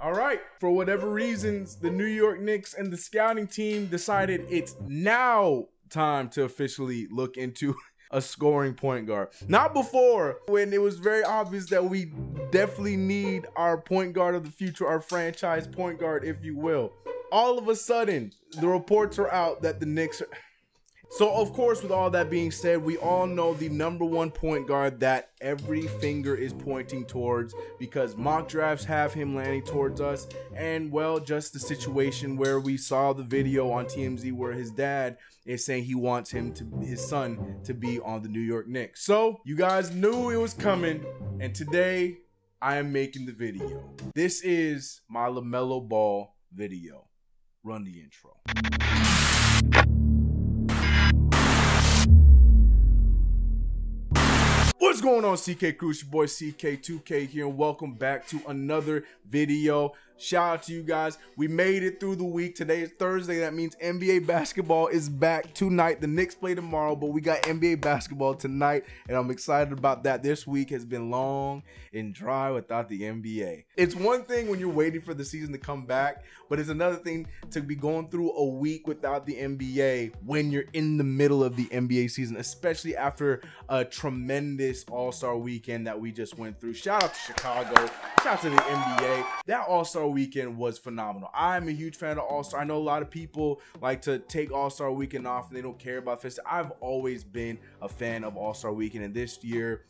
All right, for whatever reasons, the New York Knicks and the scouting team decided it's now time to officially look into a scoring point guard. Not before, when it was very obvious that we definitely need our point guard of the future, our franchise point guard, if you will. All of a sudden, the reports are out that the Knicks are... So, of course, with all that being said, we all know the #1 point guard that every finger is pointing towards, because mock drafts have him landing towards us. And, well, just the situation where we saw the video on TMZ where his dad is saying he wants his son to be on the New York Knicks. So, you guys knew it was coming, and today I am making the video. This is my LaMelo Ball video. Run the intro. What's going on, CK Crew? It's your boy CK2K here, and welcome back to another video. Shout out to you guys. We made it through the week. Today is Thursday. That means NBA basketball is back tonight. The Knicks play tomorrow, but we got NBA basketball tonight, and I'm excited about that. This week has been long and dry without the NBA. It's one thing when you're waiting for the season to come back, but it's another thing to be going through a week without the NBA when you're in the middle of the NBA season, especially after a tremendous All-Star weekend that we just went through. Shout out to Chicago. Shout out to the NBA. That All-Star weekend was phenomenal. I'm a huge fan of All-Star. I know a lot of people like to take All-Star weekend off and they don't care about this. I've always been a fan of All-Star weekend, and this year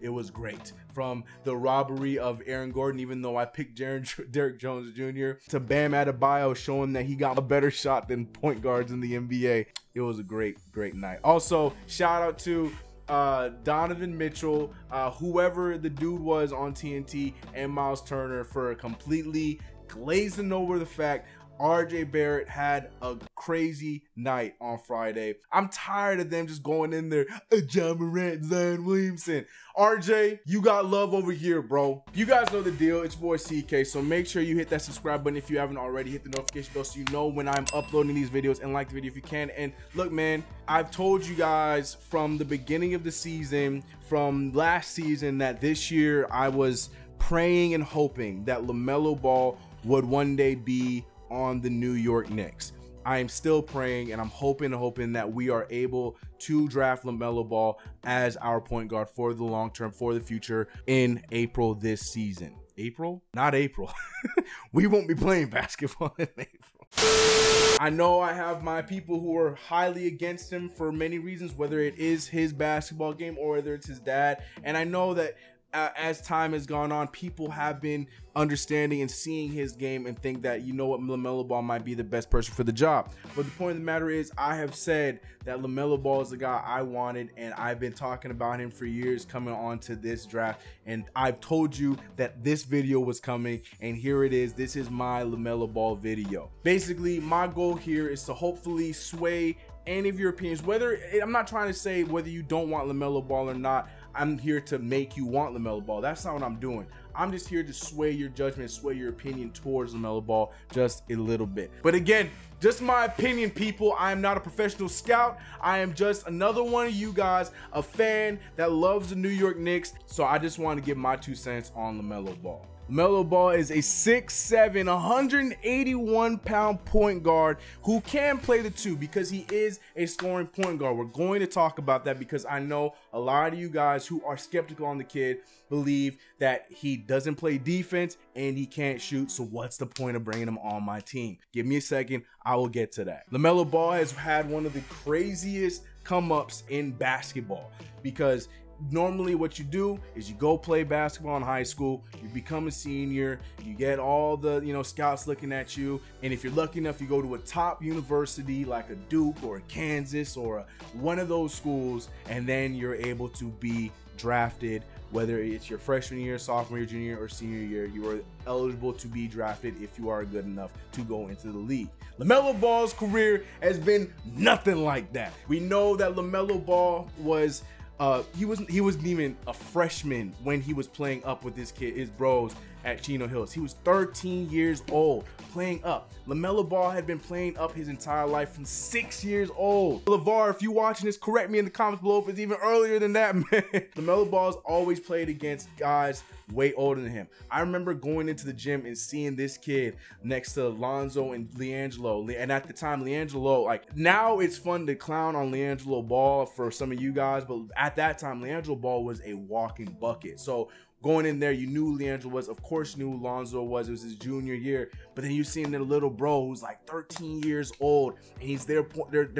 it was great. From the robbery of Aaron Gordon, even though I picked Derrick Jones Jr., to Bam Adebayo showing that he got a better shot than point guards in the NBA. It was a great night. Also, shout out to Donovan Mitchell, whoever the dude was on TNT, and Miles Turner for completely glazing over the fact RJ Barrett had a crazy night on Friday. I'm tired of them just going in there, John Morant, Zion Williamson. RJ, you got love over here, bro. You guys know the deal. It's your boy CK, so make sure you hit that subscribe button if you haven't already. Hit the notification bell so you know when I'm uploading these videos, and like the video if you can. And look, man, I've told you guys from the beginning of the season, from last season, that this year I was praying and hoping that LaMelo Ball would one day be on the New York Knicks. I am still praying, and I'm hoping that we are able to draft LaMelo Ball as our point guard for the long term, for the future, in April this season. April? Not April. We won't be playing basketball in April. I know I have my people who are highly against him for many reasons, whether it is his basketball game or whether it's his dad. And I know that as time has gone on, people have been understanding and seeing his game and think that, you know what, LaMelo Ball might be the best person for the job. But the point of the matter is, I have said that LaMelo Ball is the guy I wanted, and I've been talking about him for years coming on to this draft. And I've told you that this video was coming, and here it is. This is my LaMelo Ball video. Basically, my goal here is to hopefully sway any of your opinions. Whether, I'm not trying to say whether you don't want LaMelo Ball or not. I'm here to make you want LaMelo Ball. That's not what I'm doing. I'm just here to sway your judgment, sway your opinion towards LaMelo Ball just a little bit. But again, just my opinion, people. I am not a professional scout. I am just another one of you guys, a fan that loves the New York Knicks. So I just want to give my 2 cents on LaMelo Ball. LaMelo Ball is a 6'7", 181-pound point guard who can play the 2 because he is a scoring point guard. We're going to talk about that because I know a lot of you guys who are skeptical on the kid believe that he doesn't play defense and he can't shoot. So what's the point of bringing him on my team? Give me a second. I will get to that. LaMelo Ball has had one of the craziest come-ups in basketball because normally what you do is you go play basketball in high school, you become a senior, you get all the scouts looking at you, and if you're lucky enough, you go to a top university like a Duke or a Kansas or one of those schools, and then you're able to be drafted. Whether it's your freshman year, sophomore year, junior year, or senior year, you are eligible to be drafted if you are good enough to go into the league. LaMelo Ball's career has been nothing like that. We know that LaMelo Ball was he wasn't even a freshman when he was playing up with his bros at Chino Hills. He was 13 years old, playing up. LaMelo Ball had been playing up his entire life from 6 years old. LeVar, if you're watching this, correct me in the comments below if it's even earlier than that, man. LaMelo Ball's always played against guys way older than him. I remember going into the gym and seeing this kid next to Lonzo and LiAngelo. And at the time, LiAngelo, like, now it's fun to clown on LiAngelo Ball for some of you guys, but at that time, LiAngelo Ball was a walking bucket. So going in there, you knew LiAngelo was, of course you knew Lonzo was. It was his junior year, but then you see their little bro who's like 13 years old, and he's their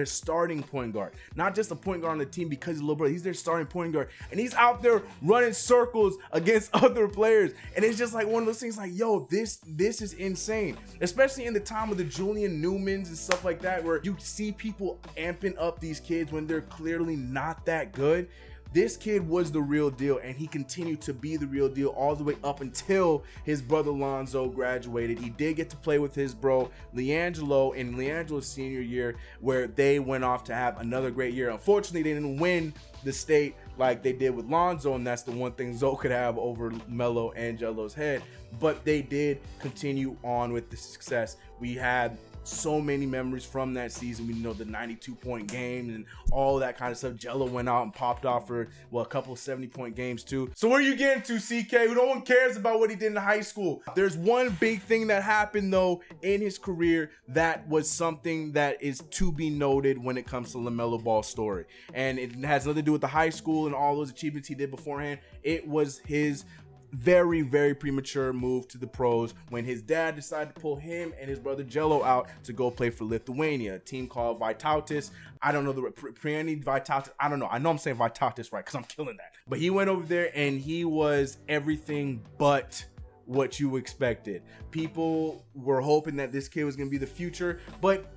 starting point guard. Not just a point guard on the team because he's a little brother, he's their starting point guard, and he's out there running circles against other players. And it's just like one of those things like, yo, this is insane, especially in the time of the Julian Newmans and stuff like that, where you see people amping up these kids when they're clearly not that good. This kid was the real deal, and he continued to be the real deal all the way up until his brother Lonzo graduated. He did get to play with his bro LiAngelo in LiAngelo's senior year, where they went off to have another great year. Unfortunately, they didn't win the state like they did with Lonzo, and that's the one thing Zoe could have over Melo Angelo's head. But they did continue on with the success. We had so many memories from that season. We know the 92-point games and all that kind of stuff. Jello went out and popped off for, well, a couple of 70-point games too. So where are you getting to, CK? No one cares about what he did in high school. There's one big thing that happened though in his career that was something that is to be noted when it comes to LaMelo Ball's story, and it has nothing to do with the high school and all those achievements he did beforehand. It was his very, very premature move to the pros when his dad decided to pull him and his brother Jello out to go play for Lithuania, a team called Vytautas. I don't know the Prieni Vytautas. I don't know. I know I'm saying Vytautas right because I'm killing that. But he went over there and he was everything but what you expected. People were hoping that this kid was going to be the future, but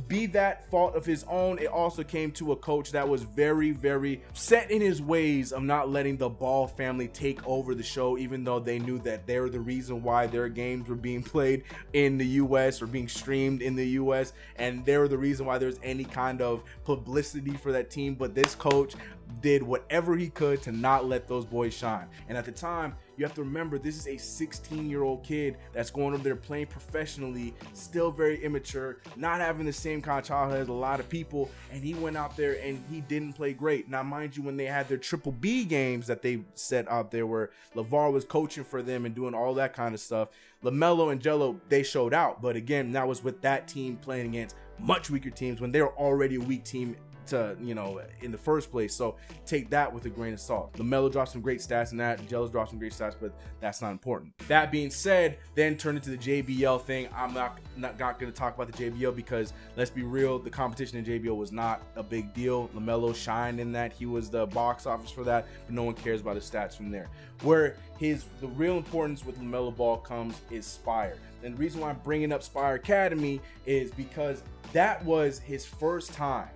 be that fault of his own, it also came to a coach that was very, very set in his ways of not letting the Ball family take over the show, even though they knew that they were the reason why their games were being played in the US or being streamed in the US, and they were the reason why there's any kind of publicity for that team. But this coach did whatever he could to not let those boys shine. And at the time, you have to remember, this is a 16-year-old kid that's going over there playing professionally, still very immature, not having the same kind of childhood as a lot of people, and he went out there and he didn't play great. Now, mind you, when they had their Triple B games that they set out there where LeVar was coaching for them and doing all that kind of stuff, LaMelo and Jello, they showed out. But again, that was with that team playing against much weaker teams when they were already a weak team to, you know, in the first place. So take that with a grain of salt. LaMelo dropped some great stats in that. Jello's dropped some great stats, but that's not important. That being said, then turn into the JBL thing. I'm not going to talk about the JBL because, let's be real, the competition in JBL was not a big deal. LaMelo shined in that. He was the box office for that, but no one cares about his stats from there. Where the real importance with LaMelo Ball comes is Spire. And the reason why I'm bringing up Spire Academy is because that was his first time,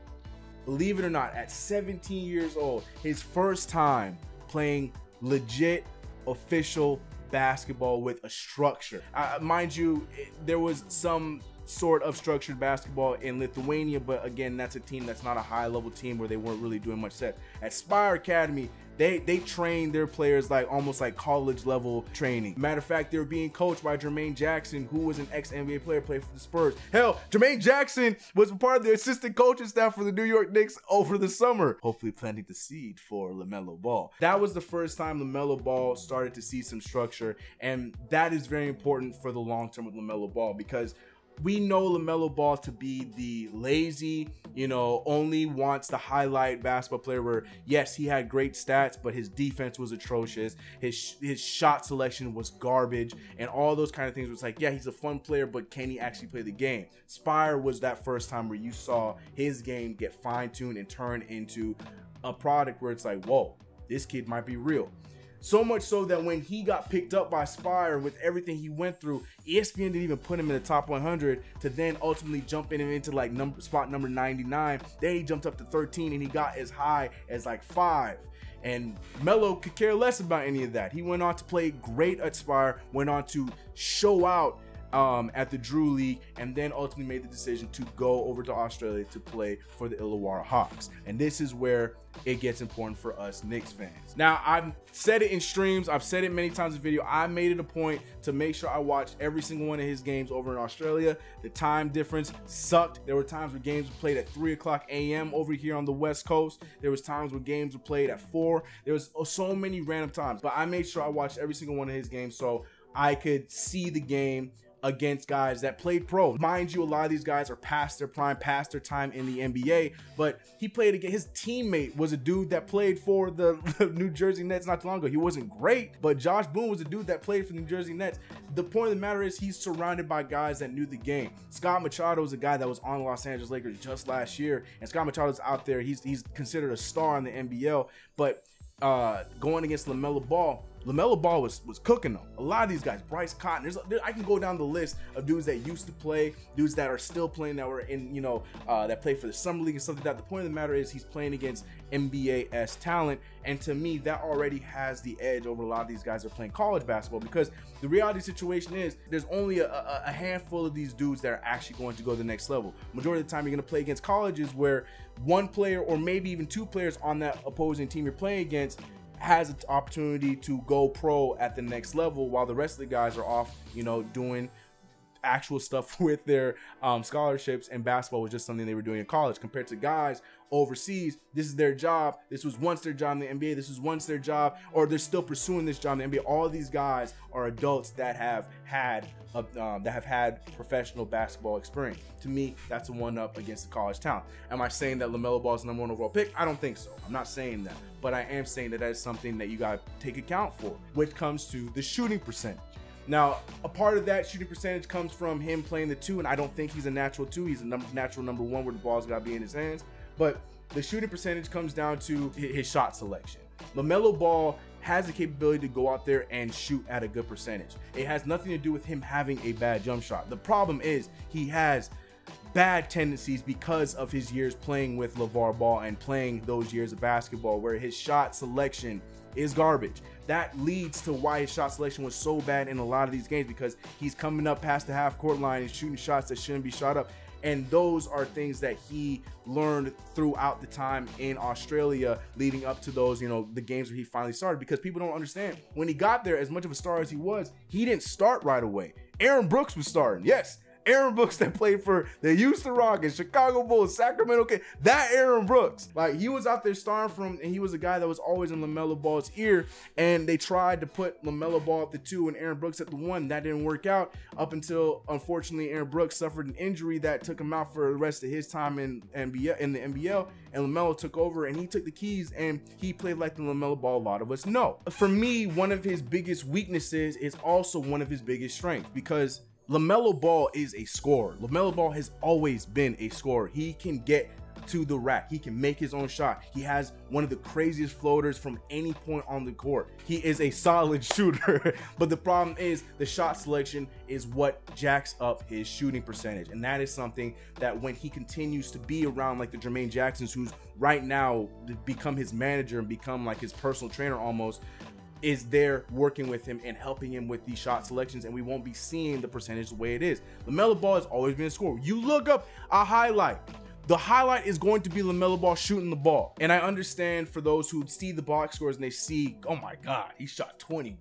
believe it or not, at 17 years old, his first time playing legit official basketball with a structure. Mind you, there was some sort of structured basketball in Lithuania, but again, that's a team that's not a high level team where they weren't really doing much set. At Spire Academy, they train their players like almost like college level training. Matter of fact, they were being coached by Jermaine Jackson, who was an ex-NBA player, played for the Spurs. Hell, Jermaine Jackson was a part of the assistant coaching staff for the New York Knicks over the summer, hopefully planting the seed for LaMelo Ball. That was the first time LaMelo Ball started to see some structure, and that is very important for the long term with LaMelo Ball, because we know LaMelo Ball to be the lazy, you know, only wants to highlight basketball player where, yes, he had great stats, but his defense was atrocious. His shot selection was garbage, and all those kind of things. Was like, yeah, he's a fun player, but can he actually play the game? Spire was that first time where you saw his game get fine-tuned and turn into a product where it's like, whoa, this kid might be real. So much so that when he got picked up by Spire with everything he went through, ESPN didn't even put him in the top 100 to then ultimately jump him into like spot number 99. Then he jumped up to 13 and he got as high as like 5. And Melo could care less about any of that. He went on to play great at Spire, went on to show out at the Drew League, and then ultimately made the decision to go over to Australia to play for the Illawarra Hawks. And this is where it gets important for us Knicks fans. Now, I've said it in streams, I've said it many times in video, I made it a point to make sure I watched every single one of his games over in Australia. The time difference sucked. There were times where games were played at 3 a.m. over here on the West Coast. There was times where games were played at 4. There was so many random times, but I made sure I watched every single one of his games so I could see the game against guys that played pro. Mind you, a lot of these guys are past their prime, past their time in the NBA, but he played against, his teammate was a dude that played for the New Jersey Nets not too long ago. He wasn't great, but Josh Boone was a dude that played for the New Jersey Nets. The point of the matter is he's surrounded by guys that knew the game. Scott Machado is a guy that was on the Los Angeles Lakers just last year, and Scott Machado's out there. He's considered a star in the NBL, but going against LaMelo Ball was cooking them. A lot of these guys, Bryce Cotton, I can go down the list of dudes that used to play, dudes that are still playing, that were in, that play for the Summer League and stuff like that. The point of the matter is he's playing against NBA-esque talent, and to me, that already has the edge over a lot of these guys that are playing college basketball, because the reality situation is there's only a handful of these dudes that are actually going to go to the next level. Majority of the time, you're going to play against colleges where one player or maybe even two players on that opposing team you're playing against has an opportunity to go pro at the next level, while the rest of the guys are off, doing actual stuff with their scholarships, and basketball was just something they were doing in college. Compared to guys overseas, this is their job. This was once their job in the NBA. This was once their job, or they're still pursuing this job in the NBA. All of these guys are adults that have had professional basketball experience. To me, that's a one-up against the college talent. Am I saying that LaMelo Ball is the #1 overall pick? I don't think so. I'm not saying that, but I am saying that is something that you got to take account for, which comes to the shooting percentage. Now, a part of that shooting percentage comes from him playing the 2, and I don't think he's a natural 2. He's a natural number 1 where the ball's got to be in his hands. But the shooting percentage comes down to his shot selection. LaMelo Ball has the capability to go out there and shoot at a good percentage. It has nothing to do with him having a bad jump shot. The problem is he has bad tendencies because of his years playing with LeVar Ball and playing those years of basketball where his shot selection is garbage. That leads to why his shot selection was so bad in a lot of these games, because he's coming up past the half-court line and shooting shots that shouldn't be shot up. And those are things that he learned throughout the time in Australia leading up to those, the games where he finally started. Because people don't understand, when he got there, as much of a star as he was, he didn't start right away. Aaron Brooks was starting. Yes, Aaron Brooks that played for the Houston Rockets, Chicago Bulls, Sacramento Kings. That Aaron Brooks, like, he was out there starting from, and he was a guy that was always in LaMelo Ball's ear, and they tried to put LaMelo Ball at the 2 and Aaron Brooks at the 1. That didn't work out up until, unfortunately, Aaron Brooks suffered an injury that took him out for the rest of his time in the NBL, and LaMelo took over, and he took the keys, and he played like the LaMelo Ball a lot of us know. For me, one of his biggest weaknesses is also one of his biggest strengths, because LaMelo Ball is a scorer. LaMelo Ball has always been a scorer. He can get to the rack. He can make his own shot. He has one of the craziest floaters from any point on the court. He is a solid shooter, but the problem is the shot selection is what jacks up his shooting percentage. And that is something that when he continues to be around like the Jermaine Jacksons, who's right now become his manager and become like his personal trainer almost, is there working with him and helping him with these shot selections, and we won't be seeing the percentage the way it is. LaMelo Ball has always been a scorer. You look up a highlight, the highlight is going to be LaMelo Ball shooting the ball. And I understand for those who see the box scores and they see, oh my God, he shot 21%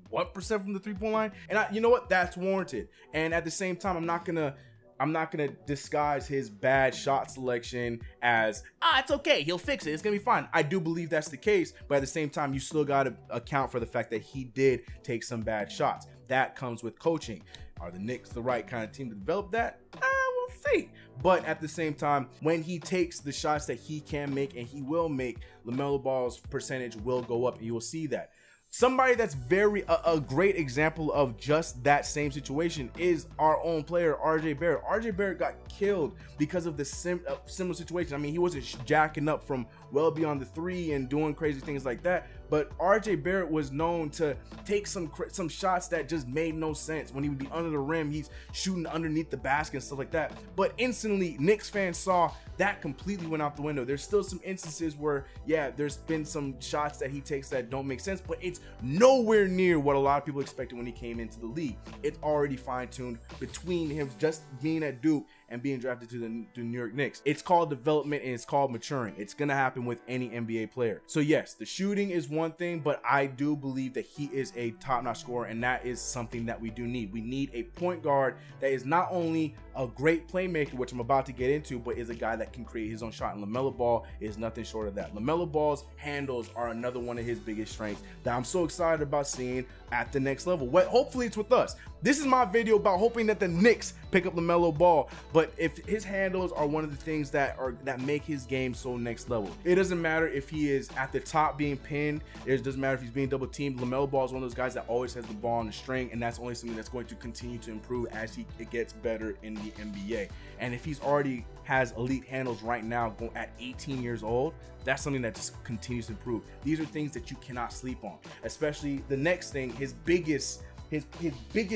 from the 3-point line. And you know what? That's warranted. And at the same time, I'm not gonna disguise his bad shot selection as, it's okay, he'll fix it, it's gonna be fine. I do believe that's the case, but at the same time, you still gotta account for the fact that he did take some bad shots. That comes with coaching. Are the Knicks the right kind of team to develop that? We'll see. But at the same time, when he takes the shots that he can make, and he will make, LaMelo Ball's percentage will go up, and you will see that. Somebody that's a great example of just that same situation is our own player, RJ Barrett. RJ Barrett got killed because of the similar situation. I mean, he wasn't jacking up from well beyond the 3 and doing crazy things like that, but RJ Barrett was known to take some shots that just made no sense. When he would be under the rim, he's shooting underneath the basket and stuff like that. But instantly, Knicks fans saw that completely went out the window. There's still some instances where, yeah, there's been some shots that he takes that don't make sense, but it's nowhere near what a lot of people expected when he came into the league. It's already fine-tuned between him just being at Duke and being drafted to the New York Knicks. It's called development and it's called maturing. It's gonna happen with any NBA player. So yes, the shooting is one thing, but I do believe that he is a top-notch scorer, and that is something that we do need. We need a point guard that is not only a great playmaker, which I'm about to get into, but is a guy that can create his own shot, and LaMelo Ball is nothing short of that. LaMelo Ball's handles are another one of his biggest strengths that I'm so excited about seeing at the next level. Well, hopefully it's with us. This is my video about hoping that the Knicks pick up LaMelo Ball, but if his handles are one of the things that make his game so next level. It doesn't matter if he is at the top being pinned. It doesn't matter if he's being double teamed. LaMelo Ball is one of those guys that always has the ball on the string, and that's only something that's going to continue to improve as he gets better in the NBA. And if he's already has elite handles right now at 18 years old, that's something that just continues to improve. These are things that you cannot sleep on, especially the next thing. His biggest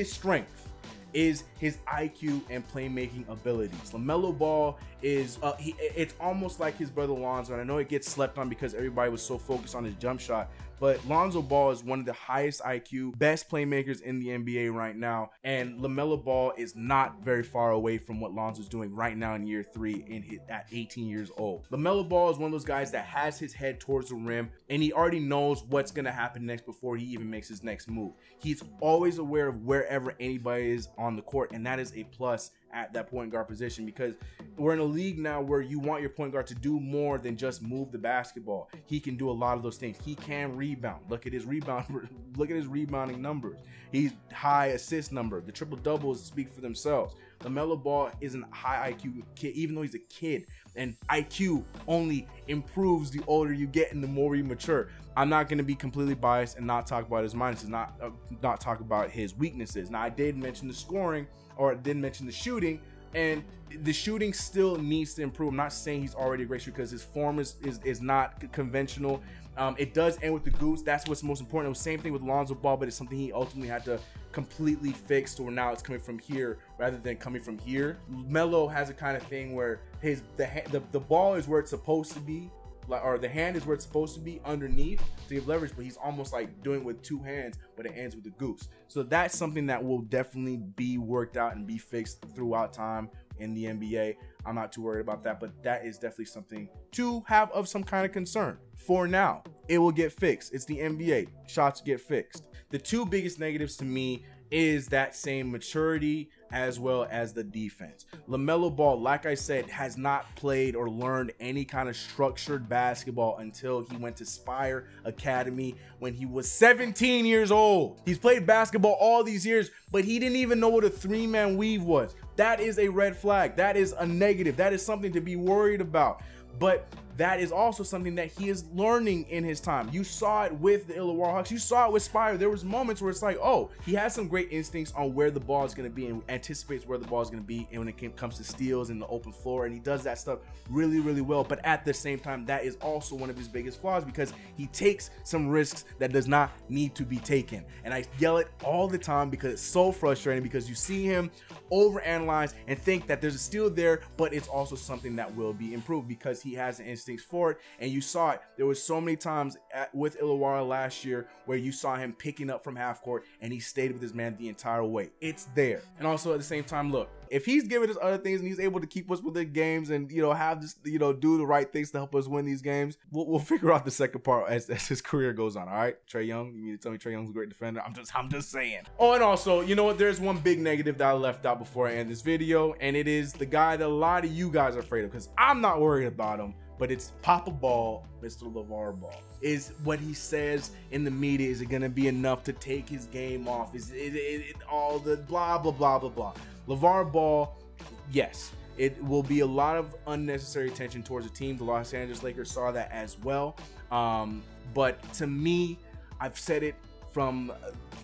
strength is his IQ and playmaking abilities. LaMelo Ball is it's almost like his brother Lonzo, and I know it gets slept on because everybody was so focused on his jump shot, but Lonzo Ball is one of the highest IQ, best playmakers in the NBA right now, and LaMelo Ball is not very far away from what Lonzo's doing right now in year 3 at 18 years old. LaMelo Ball is one of those guys that has his head towards the rim, and he already knows what's gonna happen next before he even makes his next move. He's always aware of wherever anybody is on the court, and that is a plus at that point guard position, because we're in a league now where you want your point guard to do more than just move the basketball. He can do a lot of those things. He can rebound. Look at his rebounding numbers. He's high assist number. The triple doubles speak for themselves. LaMelo Ball is a high IQ kid, even though he's a kid, and IQ only improves the older you get and the more you mature. I'm not going to be completely biased and not talk about his minuses, not talk about his weaknesses. Now, I did mention the scoring, or I didn't mention the shooting, and the shooting still needs to improve. I'm not saying he's already a great shooter because his form is not conventional. It does end with the goose. That's what's most important. It was the same thing with Lonzo Ball, but it's something he ultimately had to completely fix to where now it's coming from here rather than coming from here. Melo has a kind of thing where the ball is where it's supposed to be, or the hand is where it's supposed to be underneath to give leverage, but he's almost like doing it with two hands, but it ends with a goose. So that's something that will definitely be worked out and be fixed throughout time in the NBA. I'm not too worried about that, but that is definitely something to have of some kind of concern. For now, it will get fixed. It's the NBA. Shots get fixed. The two biggest negatives to me is that same maturity as well as the defense. LaMelo Ball, like I said, has not played or learned any kind of structured basketball until he went to Spire Academy when he was 17 years old. He's played basketball all these years, but he didn't even know what a three-man weave was. That is a red flag. That is a negative. That is something to be worried about. But that is also something that he is learning in his time. You saw it with the Illawarra Hawks. You saw it with Spire. There was moments where it's like, oh, he has some great instincts on where the ball is going to be and anticipates where the ball is going to be, and when it comes to steals and the open floor, and he does that stuff really, really well. But at the same time, that is also one of his biggest flaws, because he takes some risks that does not need to be taken. And I yell it all the time because it's so frustrating, because you see him overanalyze and think that there's a steal there, but it's also something that will be improved because he has the instincts for it. And you saw it. There was so many times with Illawarra last year where you saw him picking up from half court and he stayed with his man the entire way. It's there. And also at the same time, look, if he's giving us other things and he's able to keep us within games and, you know, have this, you know, do the right things to help us win these games, we'll figure out the second part as his career goes on. All right, Trae Young, you mean to tell me Trae Young's a great defender? I'm just saying. Oh, and also, you know what? There's one big negative that I left out before I end this video, and it is the guy that a lot of you guys are afraid of, because I'm not worried about him. But it's Papa Ball, Mr. LaVar Ball. Is what he says in the media, is it going to be enough to take his game off? Is it all the blah, blah, blah, blah, blah. LaVar Ball, yes, it will be a lot of unnecessary attention towards the team. The Los Angeles Lakers saw that as well. But to me, I've said it from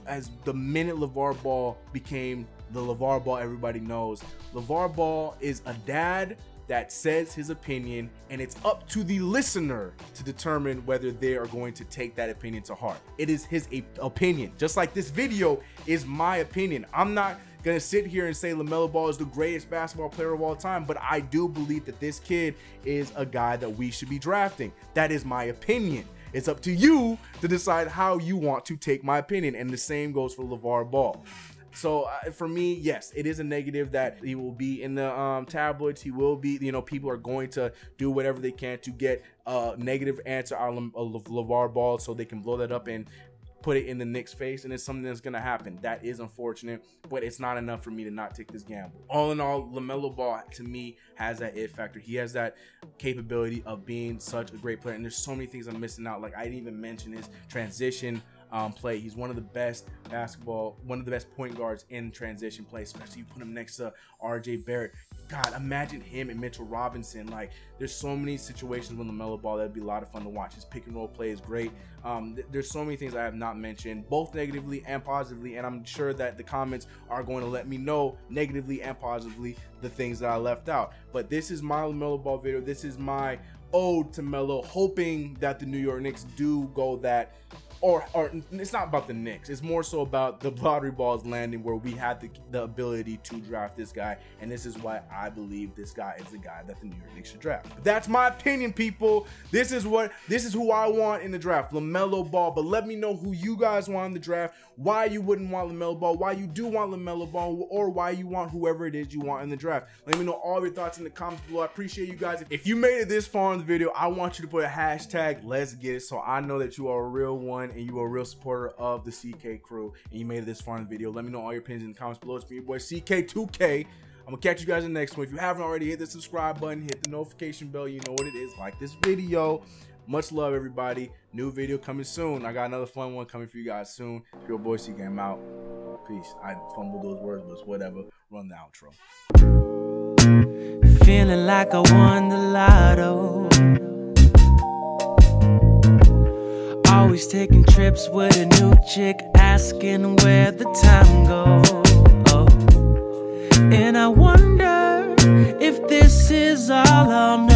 as the minute LaVar Ball became the LaVar Ball everybody knows. LaVar Ball is a dad that says his opinion, and it's up to the listener to determine whether they are going to take that opinion to heart. It is his opinion, just like this video is my opinion. I'm not gonna sit here and say LaMelo Ball is the greatest basketball player of all time, but I do believe that this kid is a guy that we should be drafting. That is my opinion. It's up to you to decide how you want to take my opinion, and the same goes for LeVar Ball. So for me, yes, it is a negative that he will be in the tabloids. He will be, you know, people are going to do whatever they can to get a negative answer on LeVar Ball so they can blow that up and put it in the Knicks' face, and it's something that's going to happen. That is unfortunate, but it's not enough for me to not take this gamble. All in all, LaMelo Ball, to me, has that it factor. He has that capability of being such a great player, and there's so many things I'm missing out. Like, I didn't even mention his transition play. He's one of the best point guards in transition play, especially you put him next to RJ Barrett. God, imagine him and Mitchell Robinson. Like, there's so many situations with LaMelo Ball that'd be a lot of fun to watch. His pick and roll play is great. There's so many things I have not mentioned, both negatively and positively, and I'm sure that the comments are going to let me know negatively and positively the things that I left out. But this is my LaMelo Ball video. This is my ode to Melo, hoping that the New York Knicks do go that, or it's not about the Knicks, it's more so about the lottery balls landing where we had the ability to draft this guy, and this is why I believe this guy is the guy that the New York Knicks should draft. But that's my opinion, people. This is who I want in the draft, LaMelo Ball. But let me know who you guys want in the draft, why you wouldn't want LaMelo Ball, why you do want LaMelo Ball, or why you want whoever it is you want in the draft. Let me know all your thoughts in the comments below. I appreciate you guys. If you made it this far in the video, I want you to put a hashtag let's get it, so I know that you are a real one and you are a real supporter of the CK crew, and you made it this far in the video. Let me know all your opinions in the comments below. It's me, your boy CK2K. I'm gonna catch you guys in the next one. If you haven't already, hit the subscribe button, hit the notification bell. You know what it is. Like this video. Much love, everybody. New video coming soon. I got another fun one coming for you guys soon. Your boy CK, I'm out. Peace. I fumbled those words, but it's whatever. Run the outro. Feeling like I won the lotto. Always taking trips with a new chick, asking where the time goes. And I wonder if this is all I'll know.